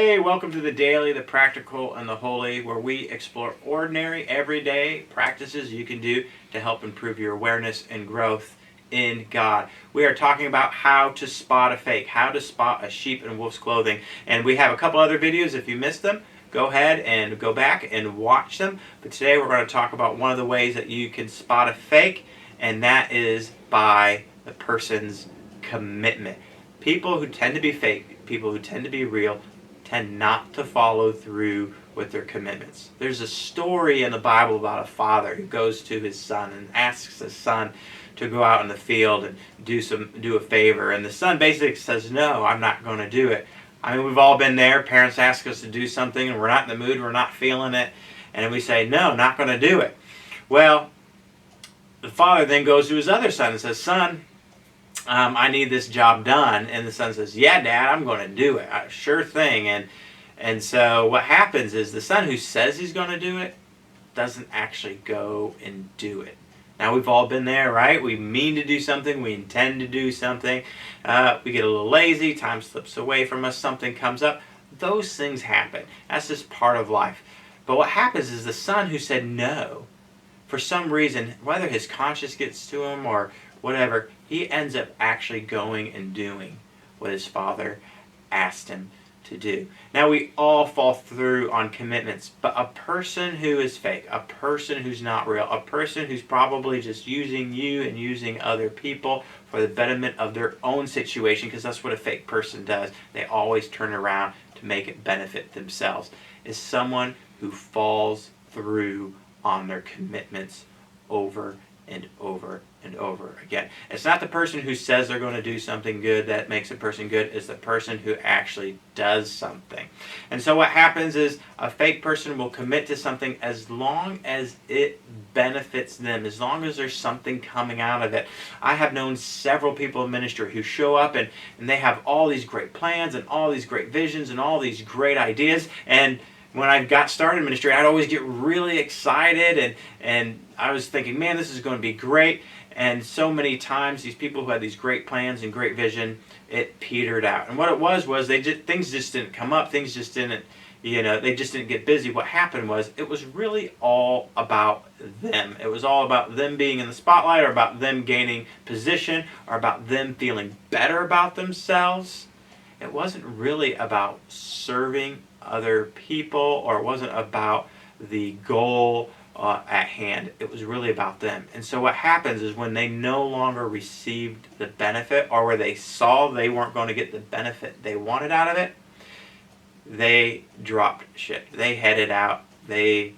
Hey, welcome to the Daily, the Practical, and the Holy, where we explore ordinary, everyday practices you can do to help improve your awareness and growth in God. We are talking about how to spot a fake, how to spot a sheep in wolf's clothing. And we have a couple other videos. If you missed them, go ahead and go back and watch them. But today we're going to talk about one of the ways that you can spot a fake, and that is by the person's commitment. People who tend to be fake, people who tend to be real, tend not to follow through with their commitments. There's a story in the Bible about a father who goes to his son and asks his son to go out in the field and do a favor, and the son basically says, "No, I'm not going to do it." I mean, we've all been there. Parents ask us to do something and we're not in the mood, we're not feeling it, and we say, "No, not going to do it." Well, the father then goes to his other son and says, "Son, I need this job done." And the son says, "Yeah, Dad, I'm going to do it. Sure thing." And so what happens is the son who says he's going to do it doesn't actually go and do it. Now, we've all been there, right? We mean to do something. We intend to do something. We get a little lazy. Time slips away from us. Something comes up. Those things happen. That's just part of life. But what happens is the son who said no, for some reason, whether his conscience gets to him or whatever, he ends up actually going and doing what his father asked him to do. Now, we all fall through on commitments, but a person who is fake, a person who's not real, a person who's probably just using you and using other people for the betterment of their own situation, because that's what a fake person does. They always turn around to make it benefit themselves, is someone who falls through on their commitments over and over and over again. It's not the person who says they're going to do something good that makes a person good. It's the person who actually does something. And so what happens is a fake person will commit to something as long as it benefits them, as long as there's something coming out of it. I have known several people in ministry who show up and they have all these great plans and all these great visions and all these great ideas, and when I got started in ministry, I'd always get really excited and I was thinking, man, this is going to be great. And so many times, these people who had these great plans and great vision, it petered out. And what it was things just didn't come up. Things just didn't, they just didn't get busy. What happened was it was really all about them. It was all about them being in the spotlight, or about them gaining position, or about them feeling better about themselves. It wasn't really about serving other people, or it wasn't about the goal at hand. It was really about them. And so what happens is when they no longer received the benefit, or where they saw they weren't going to get the benefit they wanted out of it, they dropped shit. They headed out. They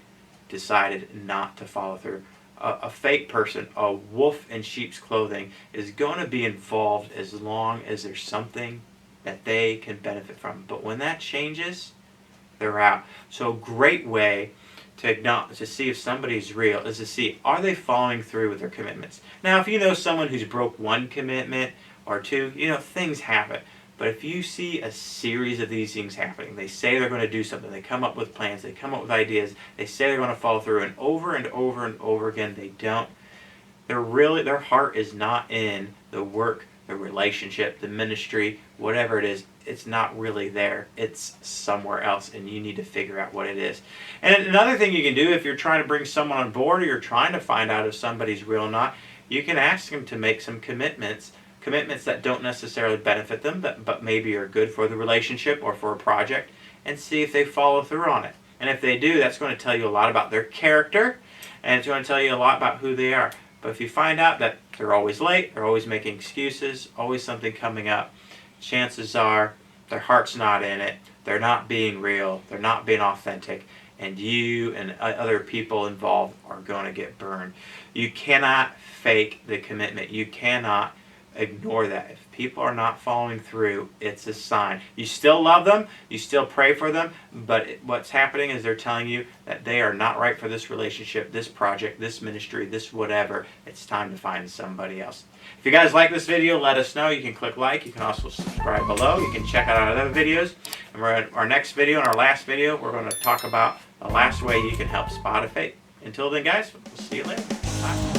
decided not to follow through. A fake person, a wolf in sheep's clothing, is going to be involved as long as there's something that they can benefit from. But when that changes, they're out. So a great way to see if somebody's real is to see, are they following through with their commitments? Now, if you know someone who's broke one commitment or two, things happen. But if you see a series of these things happening, they say they're going to do something, they come up with plans, they come up with ideas, they say they're going to follow through, and over and over and over again they don't. Their heart is not in the work, the relationship, the ministry, whatever it is. It's not really there. It's somewhere else, and you need to figure out what it is. And another thing you can do, if you're trying to bring someone on board, or you're trying to find out if somebody's real or not, you can ask them to make some commitments that don't necessarily benefit them, but maybe are good for the relationship or for a project, and see if they follow through on it. And if they do, that's going to tell you a lot about their character, and it's going to tell you a lot about who they are. But if you find out that they're always late, they're always making excuses, always something coming up, chances are their heart's not in it, they're not being real, they're not being authentic, and you and other people involved are going to get burned. You cannot fake the commitment. You cannot ignore that. If people are not following through, it's a sign. You still love them, you still pray for them, but what's happening is they're telling you that they are not right for this relationship, this project, this ministry, this whatever. It's time to find somebody else. If you guys like this video, let us know. You can click like. You can also subscribe below. You can check out our other videos. And we're in our next video, and our last video, we're going to talk about the last way you can help spot a fake. Until then, guys, we'll see you later. Bye.